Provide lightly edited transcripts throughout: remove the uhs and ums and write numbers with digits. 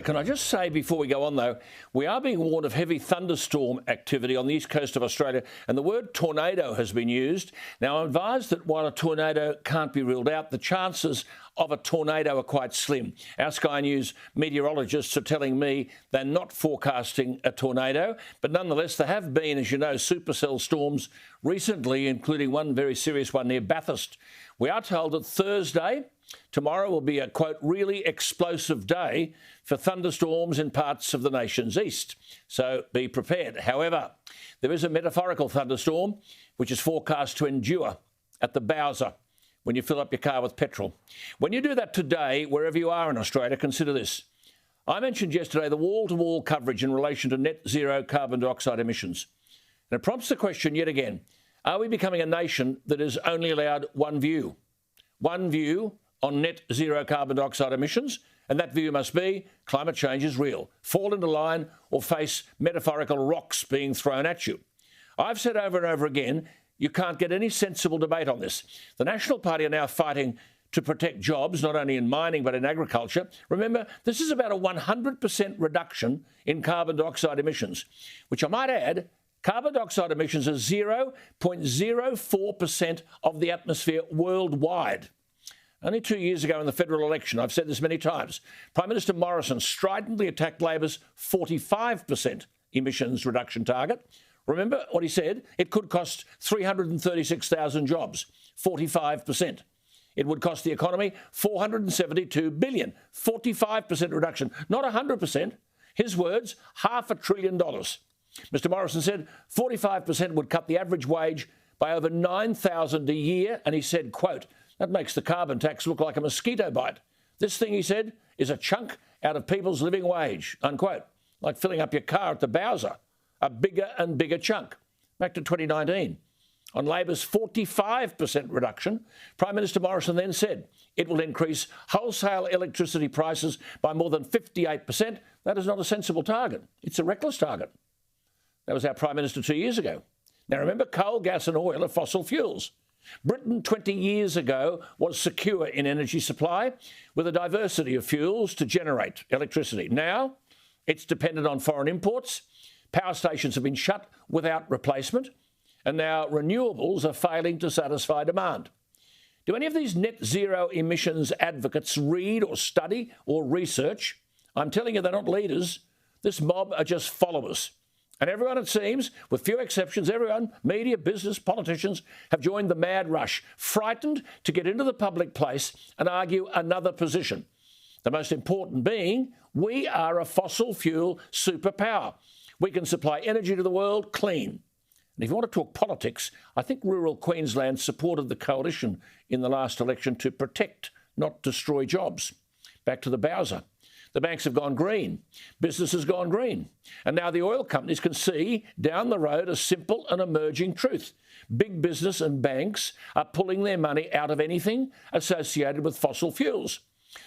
Can I just say before we go on, though, we are being warned of heavy thunderstorm activity on the east coast of Australia, and the word tornado has been used. Now, I'm advised that while a tornado can't be ruled out, the chances of a tornado are quite slim. Our Sky News meteorologists are telling me they're not forecasting a tornado, but nonetheless, there have been, as you know, supercell storms recently, including one very serious one near Bathurst. We are told that Thursday, tomorrow, will be a, quote, really explosive day for thunderstorms in parts of the nation's east. So be prepared. However, there is a metaphorical thunderstorm which is forecast to endure at the Bowser when you fill up your car with petrol. When you do that today, wherever you are in Australia, consider this. I mentioned yesterday the wall-to-wall coverage in relation to net zero carbon dioxide emissions. And it prompts the question yet again, are we becoming a nation that is only allowed one view? One view on net zero carbon dioxide emissions, and that view must be climate change is real. Fall into line or face metaphorical rocks being thrown at you. I've said over and over again, you can't get any sensible debate on this. The National Party are now fighting to protect jobs, not only in mining but in agriculture. Remember, this is about a 100% reduction in carbon dioxide emissions, which I might add, carbon dioxide emissions are 0.04% of the atmosphere worldwide. Only 2 years ago in the federal election, I've said this many times, Prime Minister Morrison stridently attacked Labor's 45% emissions reduction target. Remember what he said? It could cost 336,000 jobs, 45%. It would cost the economy $472 billion, 45% reduction, not 100%. His words, $500 billion. Mr Morrison said 45% would cut the average wage by over $9,000 a year, and he said, quote, that makes the carbon tax look like a mosquito bite. This thing, he said, is a chunk out of people's living wage, unquote, like filling up your car at the Bowser, a bigger and bigger chunk. Back to 2019. On Labor's 45% reduction, Prime Minister Morrison then said it will increase wholesale electricity prices by more than 58%. That is not a sensible target. It's a reckless target. That was our Prime Minister 2 years ago. Now remember, coal, gas and oil are fossil fuels. Britain 20 years ago was secure in energy supply with a diversity of fuels to generate electricity. Now it's dependent on foreign imports. Power stations have been shut without replacement, and now renewables are failing to satisfy demand. Do any of these net zero emissions advocates read or study or research? I'm telling you, they're not leaders. This mob are just followers. And everyone, it seems, with few exceptions, everyone, media, business, politicians, have joined the mad rush, frightened to get into the public place and argue another position. The most important being, we are a fossil fuel superpower. We can supply energy to the world clean. And if you want to talk politics, I think rural Queensland supported the coalition in the last election to protect, not destroy jobs. Back to the Bowser. The banks have gone green. Business has gone green. And now the oil companies can see down the road a simple and emerging truth. Big business and banks are pulling their money out of anything associated with fossil fuels.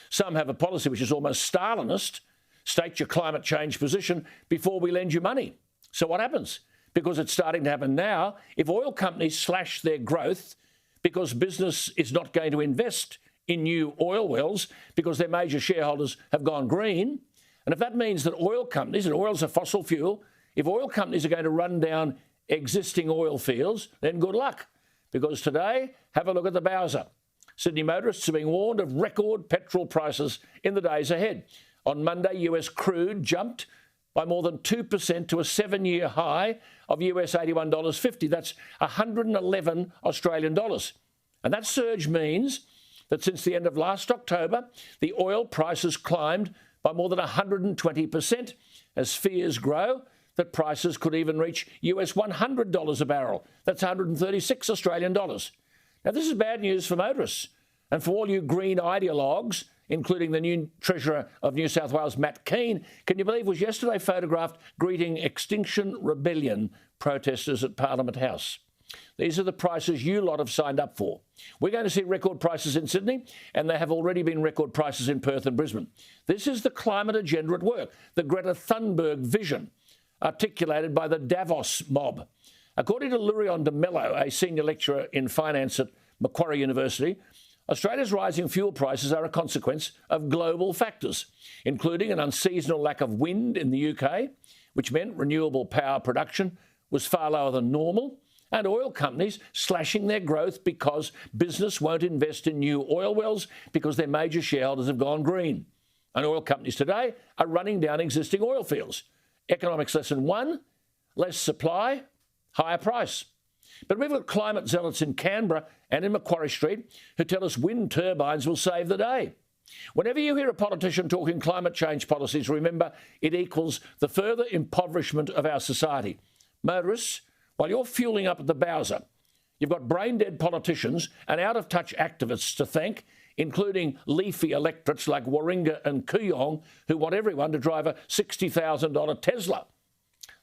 Some have a policy which is almost Stalinist. State your climate change position before we lend you money. So what happens? Because it's starting to happen now, if oil companies slash their growth because business is not going to invest in new oil wells because their major shareholders have gone green, and if that means that oil companies, and oil's a fossil fuel, if oil companies are going to run down existing oil fields, then good luck. Because today, have a look at the Bowser. Sydney motorists are being warned of record petrol prices in the days ahead. On Monday, US crude jumped by more than 2% to a 7-year high of US $81.50. That's 111 Australian dollars. And that surge means that since the end of last October, the oil prices climbed by more than 120% as fears grow that prices could even reach US $100 a barrel. That's 136 Australian dollars. Now, this is bad news for motorists and for all you green ideologues, including the new Treasurer of New South Wales, Matt Keane. Can you believe was yesterday photographed greeting Extinction Rebellion protesters at Parliament House? These are the prices you lot have signed up for. We're going to see record prices in Sydney, and there have already been record prices in Perth and Brisbane. This is the climate agenda at work, the Greta Thunberg vision, articulated by the Davos mob. According to Lurion de Mello, a senior lecturer in finance at Macquarie University, Australia's rising fuel prices are a consequence of global factors, including an unseasonal lack of wind in the UK, which meant renewable power production was far lower than normal, and oil companies slashing their growth because business won't invest in new oil wells because their major shareholders have gone green. And oil companies today are running down existing oil fields. Economics lesson 1, less supply, higher price. But we've got climate zealots in Canberra and in Macquarie Street who tell us wind turbines will save the day. Whenever you hear a politician talking climate change policies, remember it equals the further impoverishment of our society. Motorists, while you're fueling up at the Bowser, you've got brain-dead politicians and out-of-touch activists to thank, including leafy electorates like Warringah and Kooyong, who want everyone to drive a $60,000 Tesla.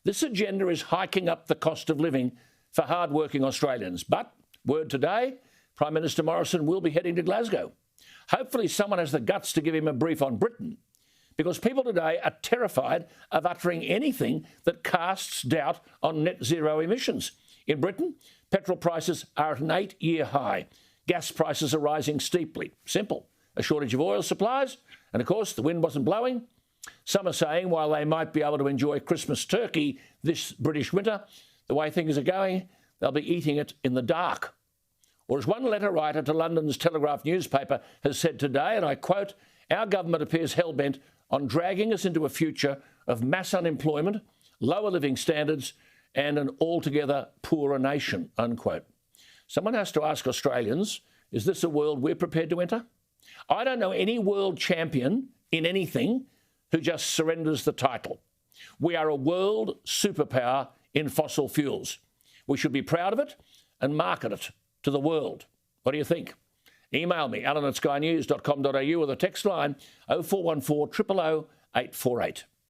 This agenda is hiking up the cost of living for hard-working Australians. But, word today, Prime Minister Morrison will be heading to Glasgow. Hopefully someone has the guts to give him a brief on Britain, because people today are terrified of uttering anything that casts doubt on net zero emissions. In Britain, petrol prices are at an 8-year high. Gas prices are rising steeply. Simple. A shortage of oil supplies, and of course the wind wasn't blowing. Some are saying while they might be able to enjoy Christmas turkey this British winter, the way things are going, they'll be eating it in the dark. Or as one letter writer to London's Telegraph newspaper has said today, and I quote, "Our government appears hell-bent on dragging us into a future of mass unemployment, lower living standards and an altogether poorer nation," unquote. Someone has to ask Australians, is this a world we're prepared to enter? I don't know any world champion in anything who just surrenders the title. We are a world superpower in fossil fuels. We should be proud of it and market it to the world. What do you think? Email me, alan@skynews.com.au, or the text line 0414 000 848.